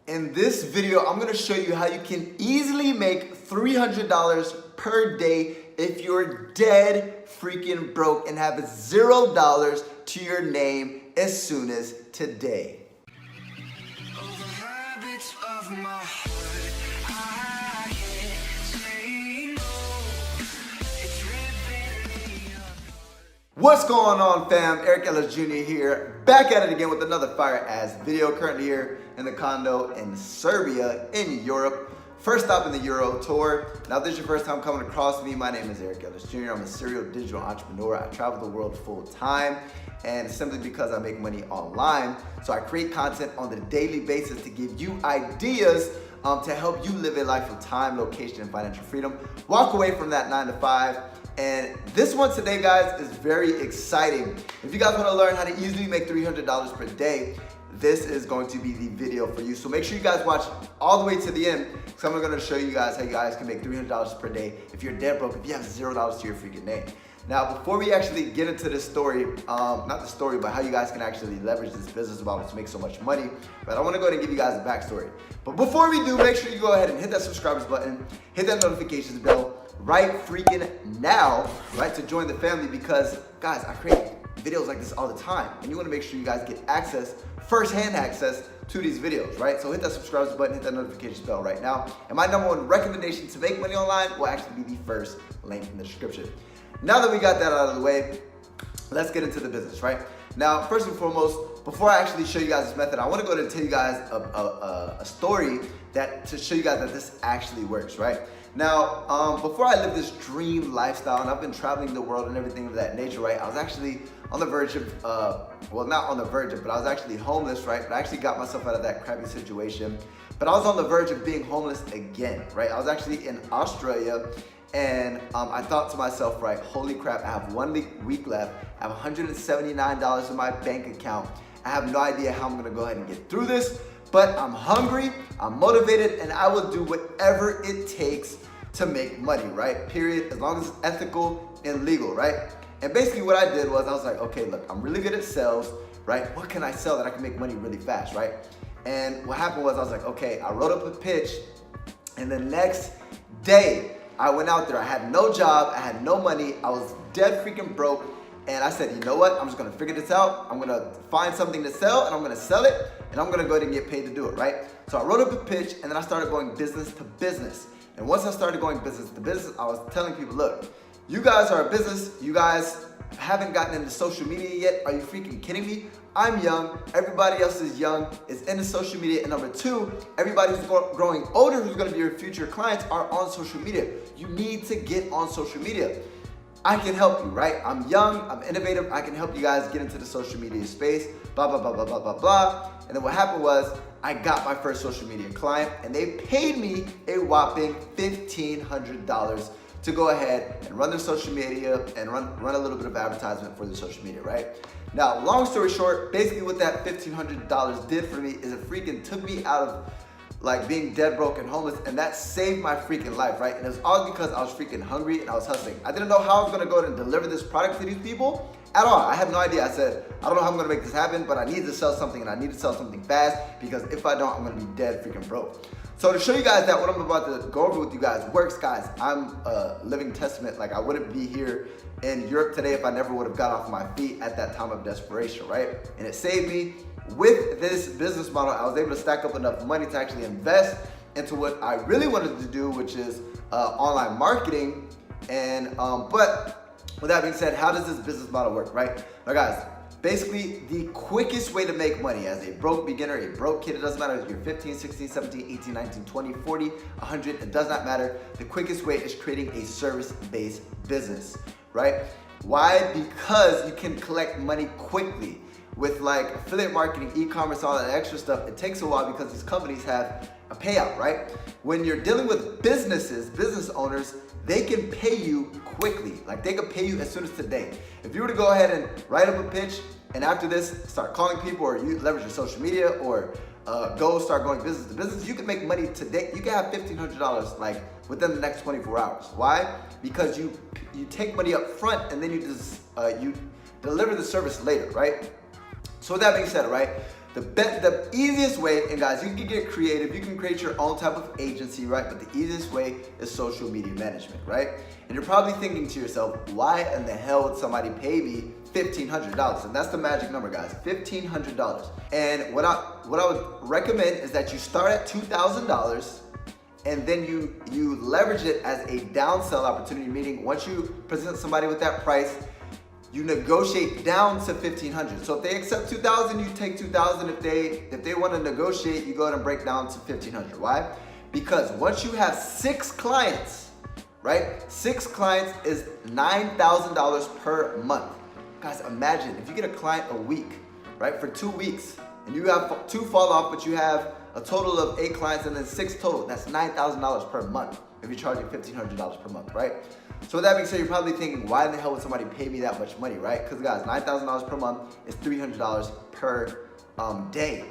In this video, I'm gonna show you how you can easily make $300 per day if you're dead freaking broke and have $0 to your name as soon as today. What's going on, fam? Ellis Jr. here, back at it again with another fire-ass video. Currently here in the condo in Serbia, in Europe. First stop in the Euro tour. Now, if this is your first time coming across me, my name is Ellis Jr. I'm a serial digital entrepreneur. I travel the world full time, and it's simply because I make money online. So I create content on the daily basis to give you ideas to help you live a life of time, location, and financial freedom. Walk away from that 9 to 5. And this one today, guys, is very exciting. If you guys want to learn how to easily make $300 per day, this is going to be the video for you. So make sure you guys watch all the way to the end, because I'm going to show you guys how you guys can make $300 per day if you're dead broke, if you have $0 to your freaking name. Now, before we actually get into this story, not the story, but how you guys can actually leverage this business model to make so much money, but I want to go ahead and give you guys a backstory. But before we do, make sure you go ahead and hit that subscribers button, hit that notifications bell right freaking now, right, to join the family, because guys, I create videos like this all the time, and you want to make sure you guys get access, first-hand access to these videos, right? So hit that subscribe button, hit that notification bell right now, and my #1 recommendation to make money online will actually be the first link in the description. Now that we got that out of the way, let's get into the business, right? Now, first and foremost, before I actually show you guys this method, I want to go ahead and tell you guys a story to show you guys that this actually works, right? Now, before I lived this dream lifestyle, and I've been traveling the world and everything of that nature, right? I was actually on the verge of, well, not on the verge of, but I was actually homeless, right? But I actually got myself out of that crappy situation. But I was on the verge of being homeless again, right? I was actually in Australia, and I thought to myself, right, holy crap, I have 1 week left. I have $179 in my bank account. I have no idea how I'm gonna go ahead and get through this, but I'm hungry, I'm motivated, and I will do whatever it takes to make money, right? Period, as long as it's ethical and legal, right? And basically what I did was, I was like, okay, look, I'm really good at sales, right? What can I sell that I can make money really fast, right? And what happened was, I was like, okay, I wrote up a pitch, and the next day, I went out there, I had no job, I had no money, I was dead freaking broke, and I said, you know what, I'm just gonna figure this out, I'm gonna find something to sell, and I'm gonna sell it, and I'm gonna go ahead and get paid to do it, right? So I wrote up a pitch, and then I started going business to business. And once I started going business to business, I was telling people, look, you guys are a business, you guys haven't gotten into social media yet, are you freaking kidding me? I'm young, everybody else is young, is into social media, and #2, everybody who's growing older, who's gonna be your future clients, are on social media. You need to get on social media. I can help you, right? I'm young, I'm innovative, I can help you guys get into the social media space, blah, blah, blah, blah, blah, blah, blah. And then what happened was, I got my first social media client, and they paid me a whopping $1,500 to go ahead and run their social media and run a little bit of advertisement for the social media, right? Now, long story short, basically what that $1,500 did for me is it freaking took me out of like being dead broke and homeless, and that saved my freaking life, right? And it was all because I was freaking hungry and I was hustling. I didn't know how I was gonna go ahead and deliver this product to these people at all. I had no idea. I said, I don't know how I'm gonna make this happen, but I need to sell something, and I need to sell something fast, because if I don't, I'm gonna be dead freaking broke. So to show you guys that what I'm about to go over with you guys works, guys, I'm a living testament. Like, I wouldn't be here in Europe today if I never would have got off my feet at that time of desperation, right? And it saved me. With this business model, I was able to stack up enough money to actually invest into what I really wanted to do, which is online marketing. And but with that being said, how does this business model work, right? Now, guys, basically the quickest way to make money as a broke beginner, a broke kid, it doesn't matter if you're 15, 16, 17, 18, 19, 20, 40, 100, it does not matter. The quickest way is creating a service-based business, right? Why? Because you can collect money quickly. With like affiliate marketing, e-commerce, all that extra stuff, it takes a while because these companies have a payout, right? When you're dealing with businesses, business owners, they can pay you quickly. Like, they can pay you as soon as today. If you were to go ahead and write up a pitch, and after this start calling people, or you leverage your social media, or go start going business to business, you can make money today. You can have $1,500 like within the next 24 hours. Why? Because you take money up front, and then you deliver the service later, right? So with that being said, right, The easiest way, and guys, you can get creative, you can create your own type of agency, right? But the easiest way is social media management, right? And you're probably thinking to yourself, why in the hell would somebody pay me $1,500? And that's the magic number, guys, $1,500. And what I would recommend is that you start at $2,000 and then you leverage it as a downsell opportunity, meaning once you present somebody with that price, you negotiate down to $1,500. So if they accept $2,000, you take $2,000. If they want to negotiate, you go ahead and break down to $1,500. Why? Because once you have 6 clients, right? 6 clients is $9,000 per month. Guys, imagine if you get a client a week, right? For 2 weeks, and you have 2 fall off, but you have a total of 8 clients and then 6 total. That's $9,000 per month if you're charging $1,500 per month, right? So with that being said, you're probably thinking, why in the hell would somebody pay me that much money, right? Because guys, $9,000 per month is $300 per day,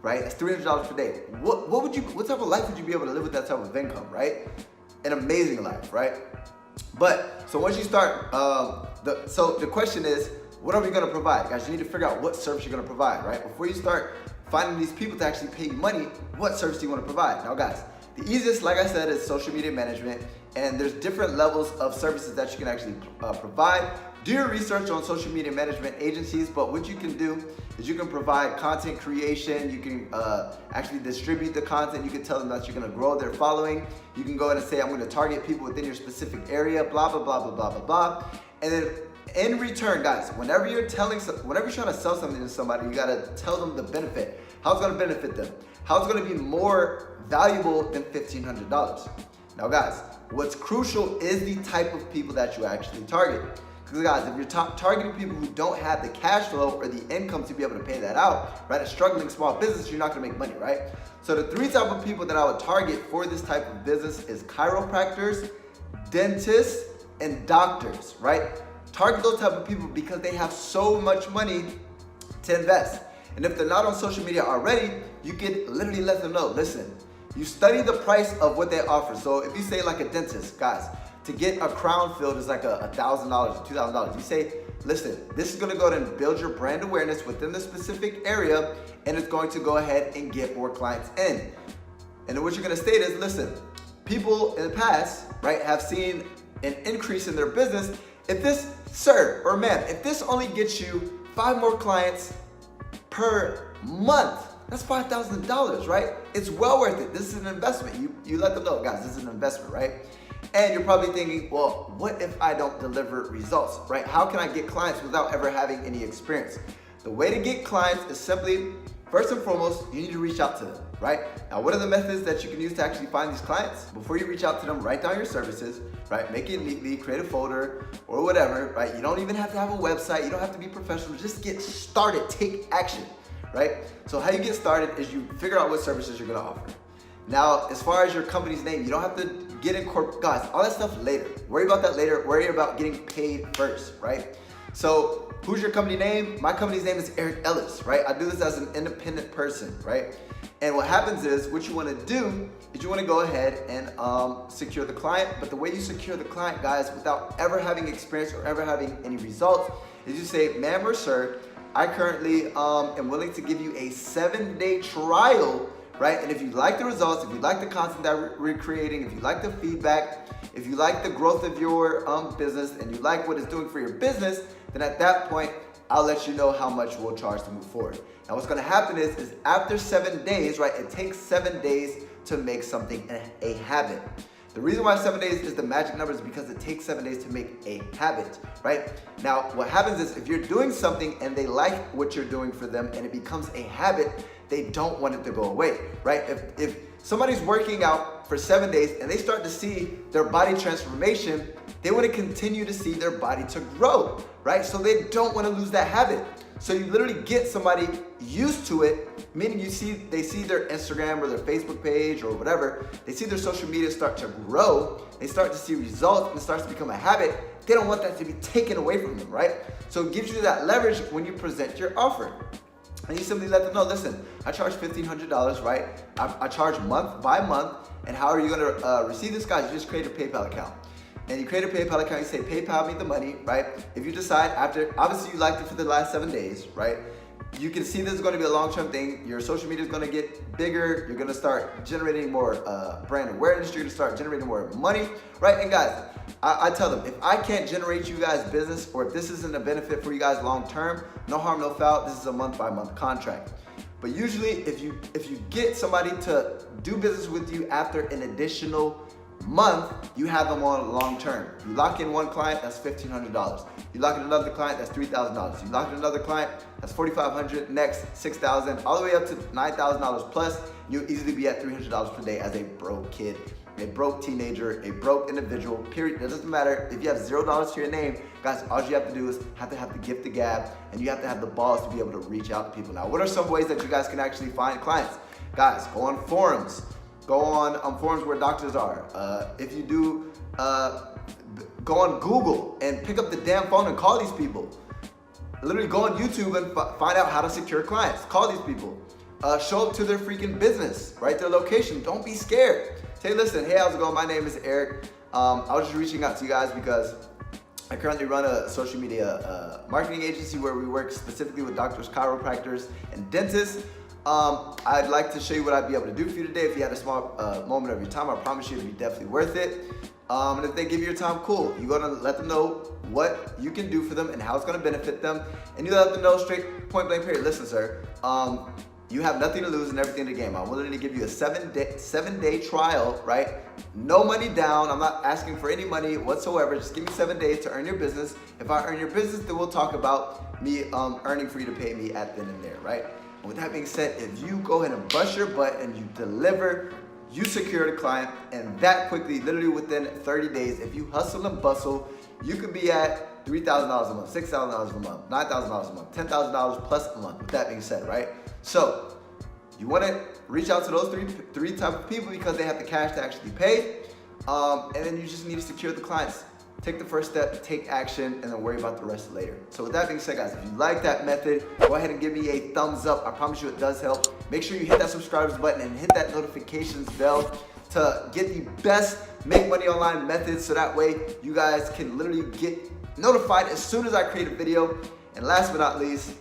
right? That's $300 per day. What type of life would you be able to live with that type of income, right? An amazing life, right? But so once you start, so the question is, what are we going to provide, guys? You need to figure out what service you're going to provide, right? Before you start finding these people to actually pay you money, what service do you want to provide? Now, guys, the easiest, like I said, is social media management, and there's different levels of services that you can actually provide. Do your research on social media management agencies, but what you can do is you can provide content creation, you can actually distribute the content, you can tell them that you're gonna grow their following, you can go ahead and say, I'm gonna target people within your specific area, blah, blah, blah, blah, blah, blah, blah. And then in return, guys, whenever you're trying to sell something to somebody, you gotta tell them the benefit, how it's gonna benefit them, how it's gonna be more valuable than $1,500. Now guys, what's crucial is the type of people that you actually target. Because guys, if you're targeting people who don't have the cash flow or the income to be able to pay that out, right? A struggling small business, you're not gonna make money, right? So the 3 type of people that I would target for this type of business is chiropractors, dentists, and doctors, right? Target those type of people because they have so much money to invest. And if they're not on social media already, you can literally let them know, listen, you study the price of what they offer. So if you say like a dentist, guys, to get a crown filled is like $1,000 or $2,000. You say, listen, this is gonna go ahead and build your brand awareness within the specific area, and it's going to go ahead and get more clients in. And then what you're gonna state is, listen, people in the past, right, have seen an increase in their business. If this, sir or ma'am, if this only gets you 5 more clients per month, that's $5,000, right? It's well worth it. This is an investment. You let them know, guys, this is an investment, right? And you're probably thinking, well, what if I don't deliver results, right? How can I get clients without ever having any experience? The way to get clients is simply, first and foremost, you need to reach out to them, right? Now, what are the methods that you can use to actually find these clients? Before you reach out to them, write down your services, right? Make it neatly, create a folder or whatever, right? You don't even have to have a website. You don't have to be professional. Just get started, take action, right? So how you get started is you figure out what services you're gonna offer. Now, as far as your company's name, you don't have to get in corporate, guys, all that stuff later. Worry about that later. Worry about getting paid first, right? So who's your company name? My company's name is Ellis, right? I do this as an independent person, right? And what happens is, what you wanna do is you wanna go ahead and secure the client. But the way you secure the client, guys, without ever having experience or ever having any results, is you say, ma'am or sir, I currently am willing to give you a 7-day trial, right? And if you like the results, if you like the content that we're creating, if you like the feedback, if you like the growth of your business and you like what it's doing for your business, then at that point, I'll let you know how much we'll charge to move forward. Now what's gonna happen is after 7 days, right? It takes 7 days to make something a habit. The reason why 7 days is the magic number is because it takes 7 days to make a habit, right? Now, what happens is if you're doing something and they like what you're doing for them and it becomes a habit, they don't want it to go away, right? If somebody's working out for 7 days and they start to see their body transformation, they want to continue to see their body to grow, right? So they don't want to lose that habit. So you literally get somebody used to it, meaning they see their Instagram or their Facebook page or whatever, they see their social media start to grow, they start to see results and it starts to become a habit. They don't want that to be taken away from them, right? So it gives you that leverage when you present your offer. And you simply let them know, listen, I charge $1,500, right? I charge month by month, and how are you gonna receive this, guys? You just create a PayPal account. And you create a PayPal account, you say, PayPal me the money, right? If you decide after, obviously you liked it for the last 7 days, right? you can see this is going to be a long-term thing. Your social media is going to get bigger. You're going to start generating more brand awareness. You're going to start generating more money, right? And guys, I tell them, if I can't generate you guys business, or if this isn't a benefit for you guys long-term, no harm, no foul. This is a month-by-month contract. But usually, if you get somebody to do business with you after an additional month, you have them on long-term. You lock in one client, that's $1,500. You lock in another client, that's $3,000. You lock in another client, that's $4,500. Next, $6,000, all the way up to $9,000 plus. You'll easily be at $300 per day as a broke kid, a broke teenager, a broke individual, period. It doesn't matter if you have $0 to your name, guys, all you have to do is have the gift the gab, and you have to have the balls to be able to reach out to people. Now, what are some ways that you guys can actually find clients? Guys, go on forums. Go on forums where doctors are. If you do, go on Google and pick up the damn phone and call these people. Literally go on YouTube and find out how to secure clients. Call these people. Show up to their freaking business, right? Their location. Don't be scared. Say, listen, hey, how's it going? My name is Eric. I was just reaching out to you guys because I currently run a social media marketing agency where we work specifically with doctors, chiropractors, and dentists. I'd like to show you what I'd be able to do for you today. If you had a small moment of your time, I promise you it'll be definitely worth it. And if they give you your time, cool. You're gonna let them know what you can do for them and how it's gonna benefit them. And you let them know straight, point blank period. Listen, sir, you have nothing to lose and everything to gain. I'm willing to give you a seven day trial, right? No money down. I'm not asking for any money whatsoever. Just give me 7 days to earn your business. If I earn your business, then we'll talk about me earning for you to pay me at then and there, right? With that being said, if you go ahead and bust your butt and you deliver, you secure the client, and that quickly, literally within 30 days, if you hustle and bustle, you could be at $3,000 a month, $6,000 a month, $9,000 a month, $10,000 plus a month. With that being said, right? So you want to reach out to those three type of people because they have the cash to actually pay, and then you just need to secure the clients. Take the first step, take action, and then worry about the rest later. So with that being said, guys, if you like that method, go ahead and give me a thumbs up. I promise you it does help. Make sure you hit that subscribe button and hit that notifications bell to get the best make money online methods, so that way you guys can literally get notified as soon as I create a video. And last but not least,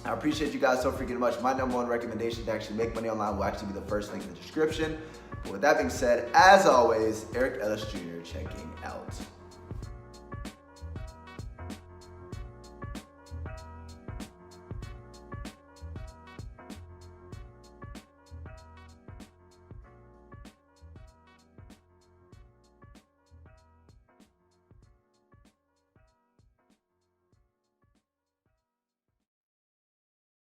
I appreciate you guys so freaking much. My number one recommendation to actually make money online will actually be the first link in the description. But with that being said, as always, Eric Ellis Jr. checking out.